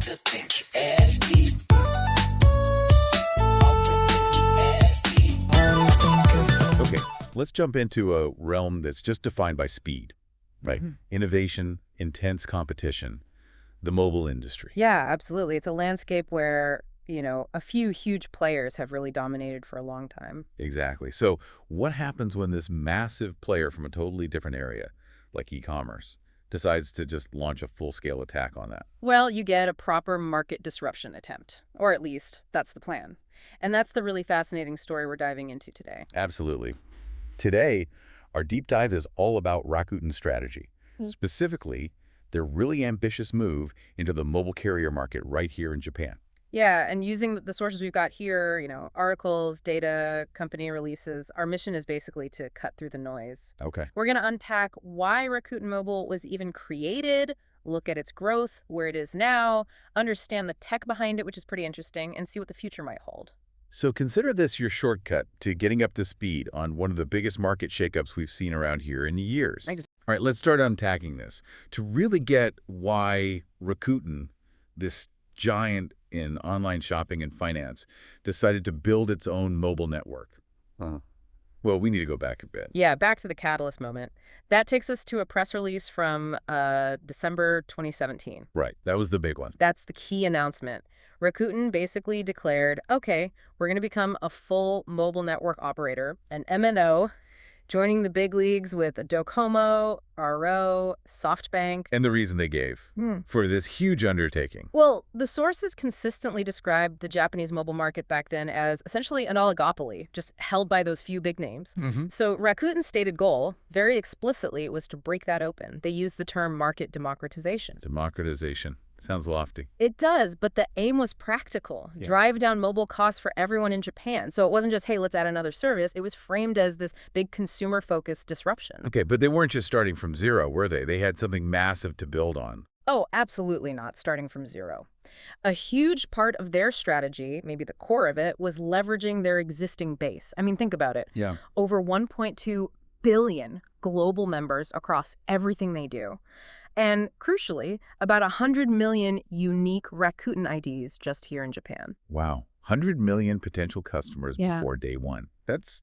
Okay, let's jump into a realm that's just defined by speed, right? Innovation, intense competition, the mobile industry. Yeah, absolutely. It's a landscape where, a few huge players have really dominated for a long time. Exactly. So what happens when this massive player from a totally different area, like e-commerce, decides to just launch a full-scale attack on that? Well, you get a proper market disruption attempt, or at least that's the plan. And that's the really fascinating story we're diving into today. Absolutely. Today, our deep dive is all about Rakuten's strategy. Specifically, their really ambitious move into the mobile carrier market right here in Japan. Yeah, and using the sources we've got here, articles, data, company releases, our mission is basically to cut through the noise. Okay. We're going to unpack why Rakuten Mobile was even created, look at its growth, where it is now, understand the tech behind it, which is pretty interesting, and see what the future might hold. So consider this your shortcut to getting up to speed on one of the biggest market shakeups we've seen around here in years. Exactly. All right, let's start unpacking this. To really get why Rakuten, this giant in online shopping and finance, decided to build its own mobile network. Well, we need to go back a bit. Yeah, back to the catalyst moment. That takes us to a press release from December 2017. Right, that was the big one. That's the key announcement. Rakuten basically declared, okay, we're going to become a full mobile network operator, an MNO, joining the big leagues with Docomo, RO, SoftBank. And the reason they gave for this huge undertaking. Well, the sources consistently described the Japanese mobile market back then as essentially an oligopoly, just held by those few big names. So Rakuten's stated goal, very explicitly, was to break that open. They used the term market democratization. Democratization. Sounds lofty. It does, but the aim was practical. Yeah. Drive down mobile costs for everyone in Japan. So it wasn't just, hey, let's add another service. It was framed as this big consumer-focused disruption. Okay, but they weren't just starting from zero, were they? They had something massive to build on. Oh, absolutely not, starting from zero. A huge part of their strategy, maybe the core of it, was leveraging their existing base. I mean, think about it. Yeah. Over 1.2 billion global members across everything they do. And crucially, about 100 million unique Rakuten IDs just here in Japan. Wow. 100 million potential customers before day one. That's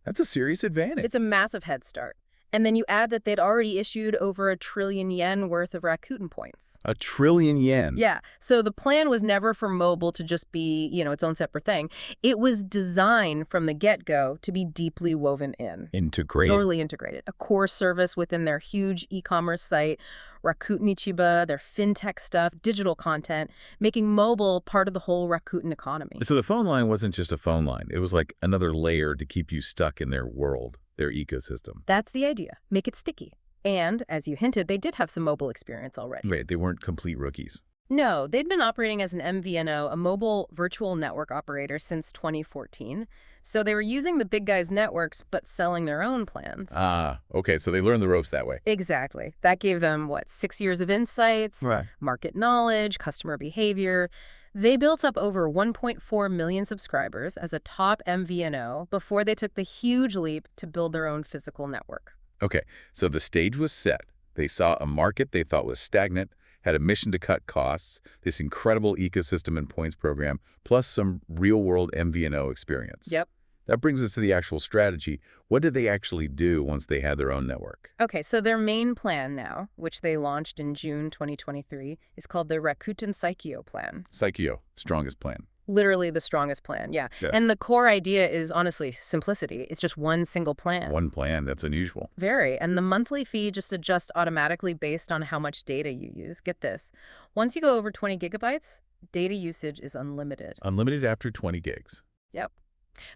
a serious advantage. It's a massive head start. And then you add that they'd already issued over 1 trillion yen worth of Rakuten points. 1 trillion yen. Yeah. So the plan was never for mobile to just be, its own separate thing. It was designed from the get-go to be deeply woven in. Integrated. Totally integrated. A core service within their huge e-commerce site, Rakuten Ichiba, their fintech stuff, digital content, making mobile part of the whole Rakuten economy. So the phone line wasn't just a phone line. It was like another layer to keep you stuck in their world, their ecosystem. That's the idea. Make it sticky. And, as you hinted, they did have some mobile experience already. Right, they weren't complete rookies. No, they'd been operating as an MVNO, a mobile virtual network operator, since 2014. So they were using the big guys' networks, but selling their own plans. Ah, okay, so they learned the ropes that way. Exactly. That gave them, 6 years of insights, market knowledge, customer behavior. They built up over 1.4 million subscribers as a top MVNO before they took the huge leap to build their own physical network. Okay, so the stage was set. They saw a market they thought was stagnant, had a mission to cut costs, this incredible ecosystem and points program, plus some real-world MVNO experience. Yep. That brings us to the actual strategy. What did they actually do once they had their own network? Okay, so their main plan now, which they launched in June 2023, is called the Rakuten Saikyo plan. Saikyo, strongest plan. Literally the strongest plan, yeah. And the core idea is, honestly, simplicity. It's just one single plan. One plan, that's unusual. Very. And the monthly fee just adjusts automatically based on how much data you use. Get this. Once you go over 20 gigabytes, data usage is unlimited. Unlimited after 20 gigs. Yep.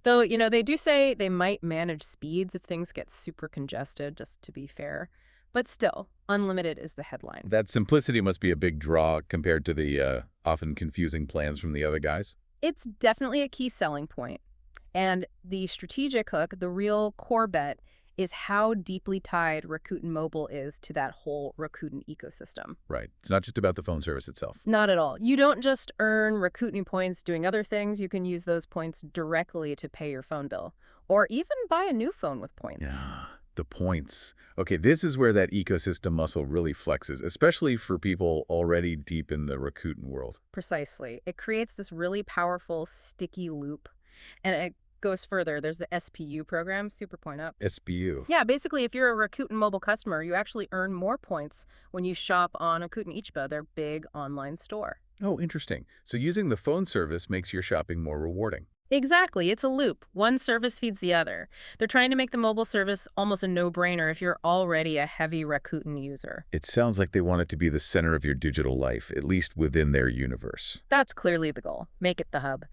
Though, they do say they might manage speeds if things get super congested, just to be fair. But still, unlimited is the headline. That simplicity must be a big draw compared to the often confusing plans from the other guys. It's definitely a key selling point. And the strategic hook, the real core bet, is how deeply tied Rakuten Mobile is to that whole Rakuten ecosystem. Right. It's not just about the phone service itself. Not at all. You don't just earn Rakuten points doing other things. You can use those points directly to pay your phone bill or even buy a new phone with points. Yeah. The points. Okay, this is where that ecosystem muscle really flexes, especially for people already deep in the Rakuten world. Precisely. It creates this really powerful, sticky loop. And it goes further. There's the SPU program, Super Point Up. SBU. Yeah, basically, if you're a Rakuten mobile customer, you actually earn more points when you shop on Rakuten Ichiba, their big online store. Oh, interesting. So using the phone service makes your shopping more rewarding. Exactly. It's a loop. One service feeds the other. They're trying to make the mobile service almost a no-brainer if you're already a heavy Rakuten user. It sounds like they want it to be the center of your digital life, at least within their universe. That's clearly the goal. Make it the hub.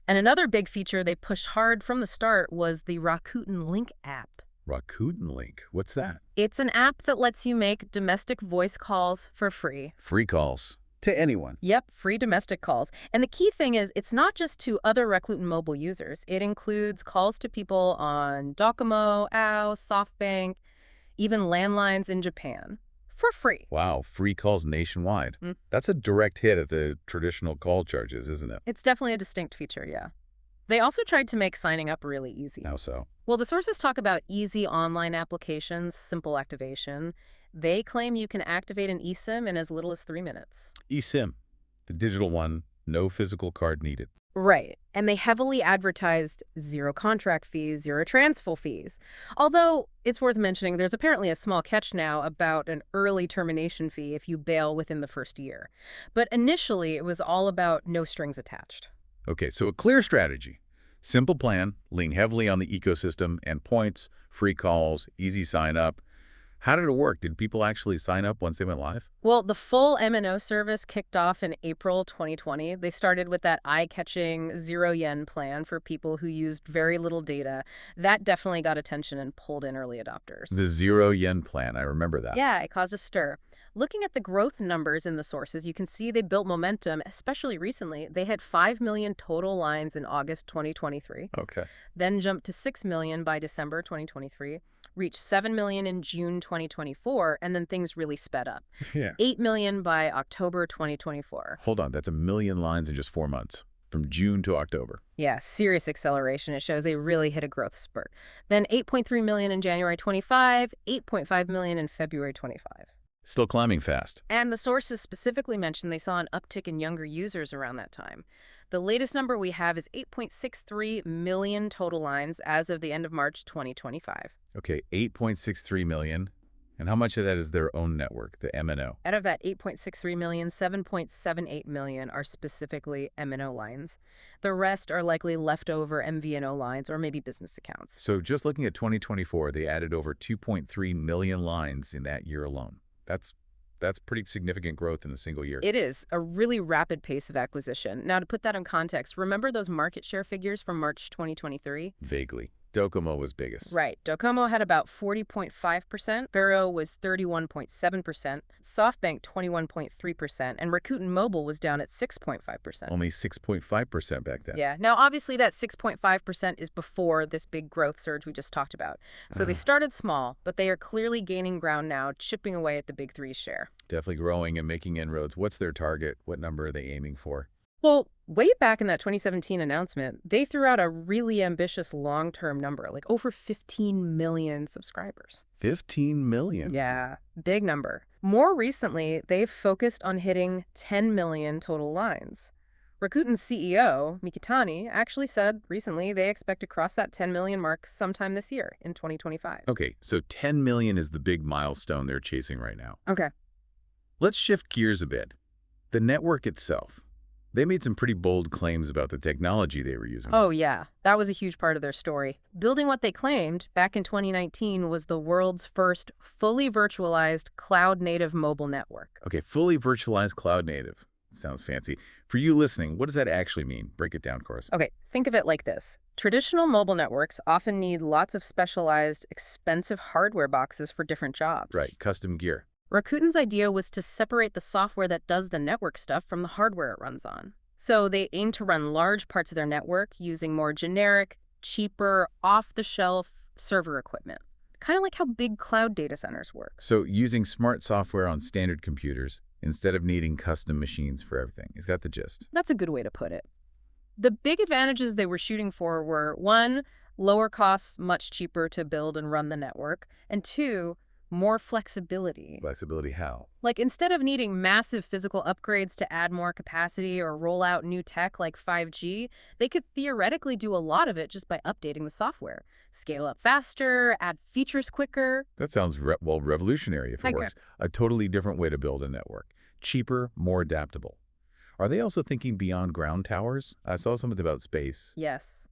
And another big feature they pushed hard from the start was the Rakuten Link app. Rakuten Link. What's that? It's an app that lets you make domestic voice calls for free. Free calls. To anyone. Yep, free domestic calls. And the key thing is it's not just to other Rakuten mobile users. It includes calls to people on Docomo, AO, SoftBank, even landlines in Japan. For free. Wow, free calls nationwide. Mm. That's a direct hit at the traditional call charges, isn't it? It's definitely a distinct feature, yeah. They also tried to make signing up really easy. How so? Well, the sources talk about easy online applications, simple activation. They claim you can activate an eSIM in as little as 3 minutes. eSIM, the digital one, no physical card needed. Right. And they heavily advertised zero contract fees, zero transfer fees. Although, it's worth mentioning, there's apparently a small catch now about an early termination fee if you bail within the first year. But initially, it was all about no strings attached. Okay, so a clear strategy. Simple plan, lean heavily on the ecosystem and points, free calls, easy sign up. How did it work? Did people actually sign up once they went live? Well, the full MNO service kicked off in April 2020. They started with that eye-catching 0 yen plan for people who used very little data. That definitely got attention and pulled in early adopters. The 0 yen plan, I remember that. Yeah, it caused a stir. Looking at the growth numbers in the sources, you can see they built momentum, especially recently. They had 5 million total lines in August 2023, Okay. then jumped to 6 million by December 2023, reached 7 million in June 2024, and then things really sped up. Yeah. 8 million by October 2024. Hold on, that's 1 million lines in just 4 months, from June to October. Yeah, serious acceleration. It shows they really hit a growth spurt. Then 8.3 million in January 25, 8.5 million in February 25. Still climbing fast. And the sources specifically mentioned they saw an uptick in younger users around that time. The latest number we have is 8.63 million total lines as of the end of March 2025. Okay, 8.63 million. And how much of that is their own network, the MNO? Out of that 8.63 million, 7.78 million are specifically MNO lines. The rest are likely leftover MVNO lines or maybe business accounts. So just looking at 2024, they added over 2.3 million lines in that year alone. That's pretty significant growth in a single year. It is a really rapid pace of acquisition. Now, to put that in context, remember those market share figures from March 2023? Vaguely. Docomo was biggest. Right. Docomo had about 40.5%, Vero was 31.7%, SoftBank 21.3%, and Rakuten Mobile was down at 6.5%. Only 6.5% back then. Yeah. Now, obviously, that 6.5% is before this big growth surge we just talked about. So they started small, but they are clearly gaining ground now, chipping away at the big three's share. Definitely growing and making inroads. What's their target? What number are they aiming for? Well, way back in that 2017 announcement, they threw out a really ambitious long-term number, like over 15 million subscribers. 15 million? Yeah, big number. More recently, they've focused on hitting 10 million total lines. Rakuten's CEO, Mikitani, actually said recently they expect to cross that 10 million mark sometime this year in 2025. Okay, so 10 million is the big milestone they're chasing right now. Okay. Let's shift gears a bit. The network itself. They made some pretty bold claims about the technology they were using. Oh, yeah. That was a huge part of their story. Building what they claimed back in 2019 was the world's first fully virtualized cloud-native mobile network. Okay, fully virtualized cloud native. Sounds fancy. For you listening, what does that actually mean? Break it down, Course. Okay, think of it like this. Traditional mobile networks often need lots of specialized, expensive hardware boxes for different jobs. Right, custom gear. Rakuten's idea was to separate the software that does the network stuff from the hardware it runs on. So they aim to run large parts of their network using more generic, cheaper, off-the-shelf server equipment. Kind of like how big cloud data centers work. So using smart software on standard computers instead of needing custom machines for everything. Is that the gist? That's a good way to put it. The big advantages they were shooting for were, 1, lower costs, much cheaper to build and run the network, and 2, more flexibility. Flexibility how? Like instead of needing massive physical upgrades to add more capacity or roll out new tech like 5G, they could theoretically do a lot of it just by updating the software. Scale up faster, add features quicker. That sounds, revolutionary if it works. A totally different way to build a network. Cheaper, more adaptable. Are they also thinking beyond ground towers? I saw something about space. Yes.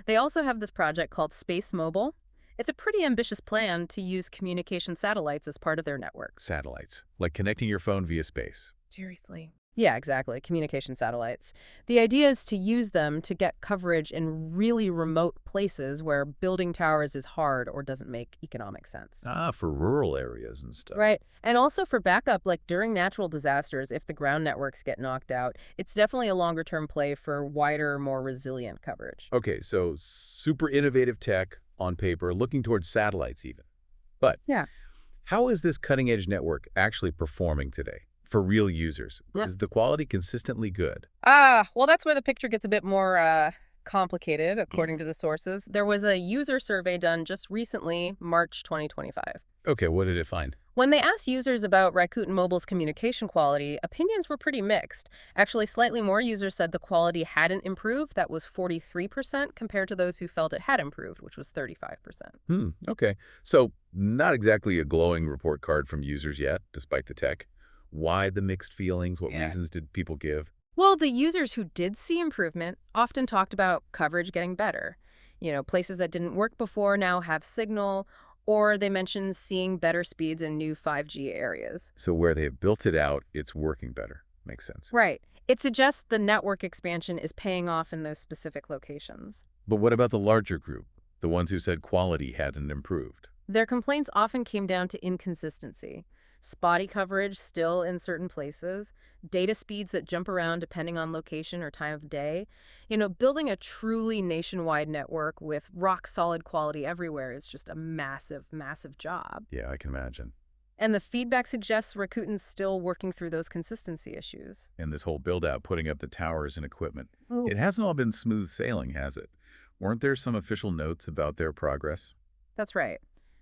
They also have this project called Space Mobile. It's a pretty ambitious plan to use communication satellites as part of their network. Satellites, like connecting your phone via space. Seriously. Yeah, exactly. Communication satellites. The idea is to use them to get coverage in really remote places where building towers is hard or doesn't make economic sense. Ah, for rural areas and stuff. Right. And also for backup, like during natural disasters, if the ground networks get knocked out, it's definitely a longer-term play for wider, more resilient coverage. Okay, so super innovative tech on paper, looking towards satellites even. But yeah, how is this cutting-edge network actually performing today for real users? Is the quality consistently good? Well, that's where the picture gets a bit more complicated, according to the sources. There was a user survey done just recently, March 2025. Okay, what did it find? When they asked users about Rakuten Mobile's communication quality, opinions were pretty mixed. Actually, slightly more users said the quality hadn't improved. That was 43% compared to those who felt it had improved, which was 35%. Okay. So not exactly a glowing report card from users yet, despite the tech. Why the mixed feelings? What reasons did people give? Well, the users who did see improvement often talked about coverage getting better. You know, places that didn't work before now have signal, or they mentioned seeing better speeds in new 5G areas. So where they have built it out, it's working better. Makes sense. Right. It suggests the network expansion is paying off in those specific locations. But what about the larger group, the ones who said quality hadn't improved? Their complaints often came down to inconsistency. Spotty coverage still in certain places, data speeds that jump around depending on location or time of day. You know, building a truly nationwide network with rock-solid quality everywhere is just a massive, massive job. Yeah, I can imagine. And the feedback suggests Rakuten's still working through those consistency issues. And this whole build-out, putting up the towers and equipment, it hasn't all been smooth sailing, has it? Weren't there some official notes about their progress? That's right.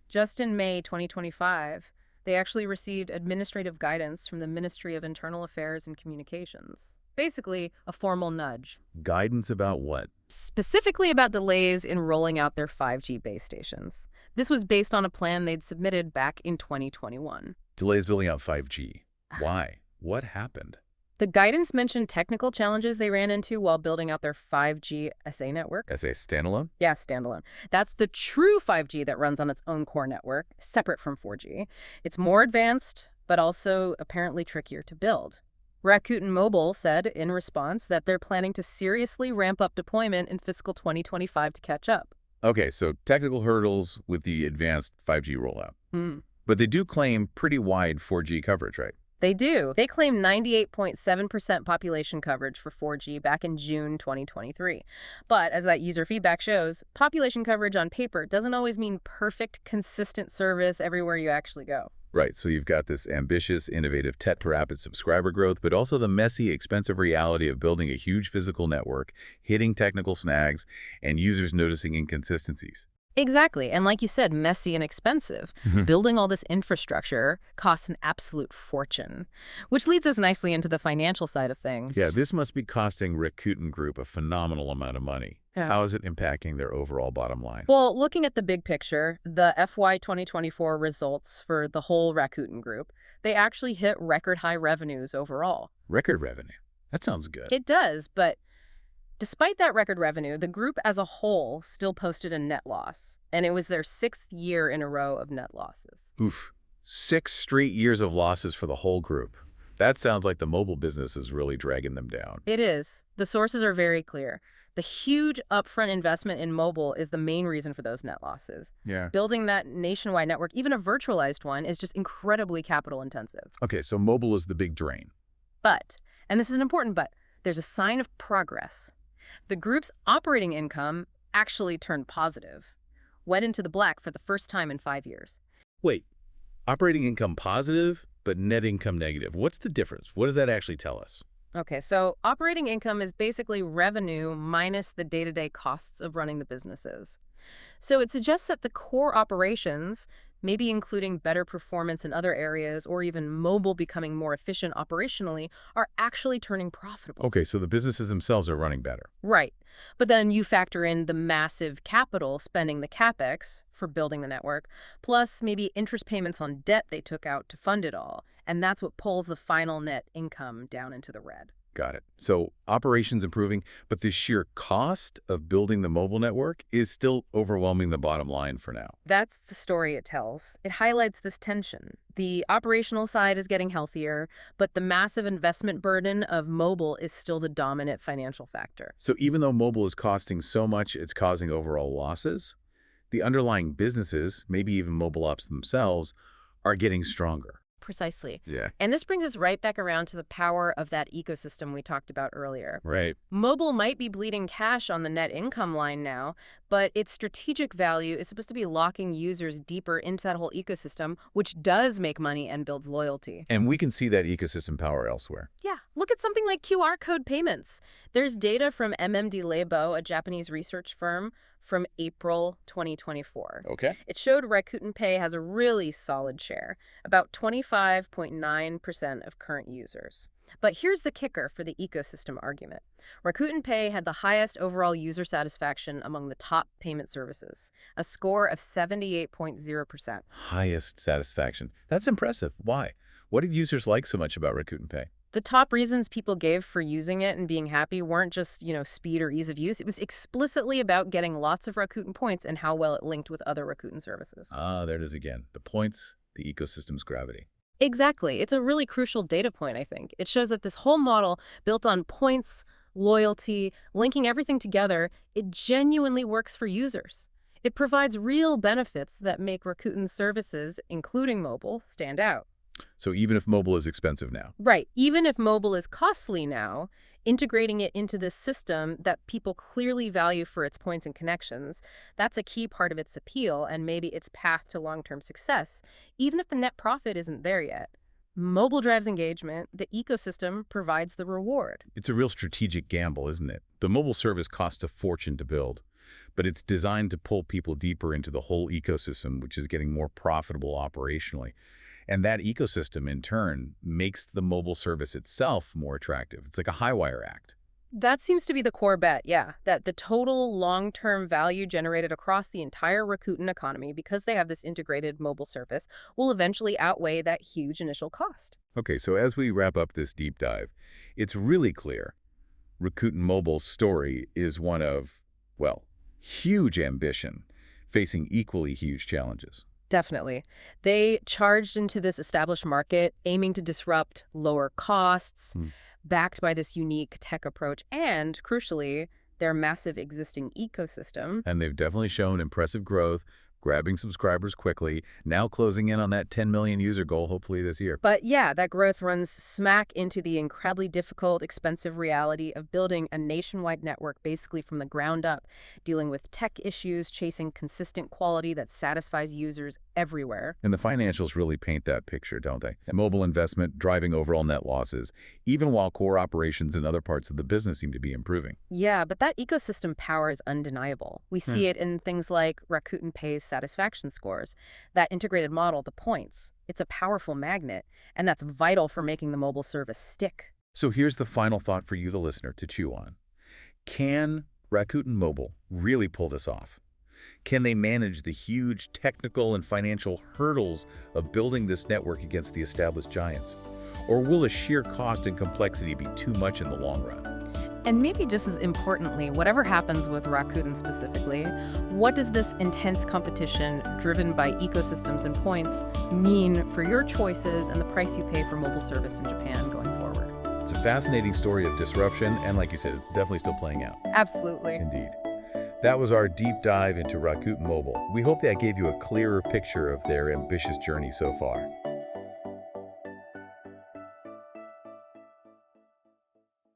Just in May 2025, they actually received administrative guidance from the Ministry of Internal Affairs and Communications. Basically, a formal nudge. Guidance about what? Specifically about delays in rolling out their 5G base stations. This was based on a plan they'd submitted back in 2021. Delays building out 5G. Why? What happened? The guidance mentioned technical challenges they ran into while building out their 5G SA network. SA standalone? Yeah, standalone. That's the true 5G that runs on its own core network, separate from 4G. It's more advanced, but also apparently trickier to build. Rakuten Mobile said in response that they're planning to seriously ramp up deployment in fiscal 2025 to catch up. Okay, so technical hurdles with the advanced 5G rollout. But they do claim pretty wide 4G coverage, right? They do. They claim 98.7% population coverage for 4G back in June 2023. But as that user feedback shows, population coverage on paper doesn't always mean perfect, consistent service everywhere you actually go. Right, so you've got this ambitious, innovative tech to rapid subscriber growth, but also the messy, expensive reality of building a huge physical network, hitting technical snags, and users noticing inconsistencies. Exactly. And like you said, messy and expensive. Building all this infrastructure costs an absolute fortune, which leads us nicely into the financial side of things. Yeah, this must be costing Rakuten Group a phenomenal amount of money. Yeah. How is it impacting their overall bottom line? Well, looking at the big picture, the FY 2024 results for the whole Rakuten Group, they actually hit record high revenues overall. Record revenue? That sounds good. It does, but despite that record revenue, the group as a whole still posted a net loss, and it was their 6th year in a row of net losses. Oof. 6 straight years of losses for the whole group. That sounds like the mobile business is really dragging them down. It is. The sources are very clear. The huge upfront investment in mobile is the main reason for those net losses. Yeah. Building that nationwide network, even a virtualized one, is just incredibly capital intensive. Okay, so mobile is the big drain. But, and this is an important but, there's a sign of progress. The group's operating income actually turned positive, went into the black for the first time in 5 years. Wait, operating income positive, but net income negative. What's the difference? What does that actually tell us? Okay, so operating income is basically revenue minus the day-to-day costs of running the businesses. So it suggests that the core operations, maybe including better performance in other areas or even mobile becoming more efficient operationally, are actually turning profitable. Okay, so the businesses themselves are running better. Right. But then you factor in the massive capital spending, the capex, for building the network, plus maybe interest payments on debt they took out to fund it all. And that's what pulls the final net income down into the red. Got it. So operations improving, but the sheer cost of building the mobile network is still overwhelming the bottom line for now. That's the story it tells. It highlights this tension. The operational side is getting healthier, but the massive investment burden of mobile is still the dominant financial factor. So even though mobile is costing so much, it's causing overall losses, the underlying businesses, maybe even mobile ops themselves, are getting stronger. Precisely. Yeah. And this brings us right back around to the power of that ecosystem we talked about earlier. Right. Mobile might be bleeding cash on the net income line now, but its strategic value is supposed to be locking users deeper into that whole ecosystem, which does make money and builds loyalty. And we can see that ecosystem power elsewhere. Yeah, look at something like QR code payments. There's data from MMD Labo, a Japanese research firm, from April 2024. Okay. It showed Rakuten Pay has a really solid share, about 25.9% of current users. But here's the kicker for the ecosystem argument. Rakuten Pay had the highest overall user satisfaction among the top payment services, a score of 78.0%. Highest satisfaction. That's impressive. Why? What did users like so much about Rakuten Pay? The top reasons people gave for using it and being happy weren't just, speed or ease of use. It was explicitly about getting lots of Rakuten points and how well it linked with other Rakuten services. Ah, there it is again. The points, the ecosystem's gravity. Exactly. It's a really crucial data point, I think. It shows that this whole model, built on points, loyalty, linking everything together, it genuinely works for users. It provides real benefits that make Rakuten services, including mobile, stand out. So even if mobile is expensive now. Right. Even if mobile is costly now, integrating it into this system that people clearly value for its points and connections, that's a key part of its appeal and maybe its path to long-term success, even if the net profit isn't there yet. Mobile drives engagement. The ecosystem provides the reward. It's a real strategic gamble, isn't it? The mobile service costs a fortune to build, but it's designed to pull people deeper into the whole ecosystem, which is getting more profitable operationally. And that ecosystem, in turn, makes the mobile service itself more attractive. It's like a high-wire act. That seems to be the core bet, yeah, that the total long-term value generated across the entire Rakuten economy, because they have this integrated mobile service, will eventually outweigh that huge initial cost. Okay, so as we wrap up this deep dive, it's really clear Rakuten Mobile's story is one of, well, huge ambition, facing equally huge challenges. Definitely. They charged into this established market, aiming to disrupt lower costs, backed by this unique tech approach, and, crucially, their massive existing ecosystem. And they've definitely shown impressive growth, grabbing subscribers quickly, now closing in on that 10 million user goal, hopefully this year. But yeah, that growth runs smack into the incredibly difficult, expensive reality of building a nationwide network basically from the ground up, dealing with tech issues, chasing consistent quality that satisfies users everywhere. And the financials really paint that picture, don't they? Mobile investment driving overall net losses, even while core operations in other parts of the business seem to be improving. Yeah, but that ecosystem power is undeniable. We see it in things like Rakuten Pay's satisfaction scores. That integrated model, the points, it's a powerful magnet, and that's vital for making the mobile service stick. So here's the final thought for you, the listener, to chew on. Can Rakuten Mobile really pull this off? Can they manage the huge technical and financial hurdles of building this network against the established giants? Or will the sheer cost and complexity be too much in the long run? And maybe just as importantly, whatever happens with Rakuten specifically, what does this intense competition driven by ecosystems and points mean for your choices and the price you pay for mobile service in Japan going forward? It's a fascinating story of disruption, and like you said, it's definitely still playing out. Absolutely. Indeed. That was our deep dive into Rakuten Mobile. We hope that gave you a clearer picture of their ambitious journey so far.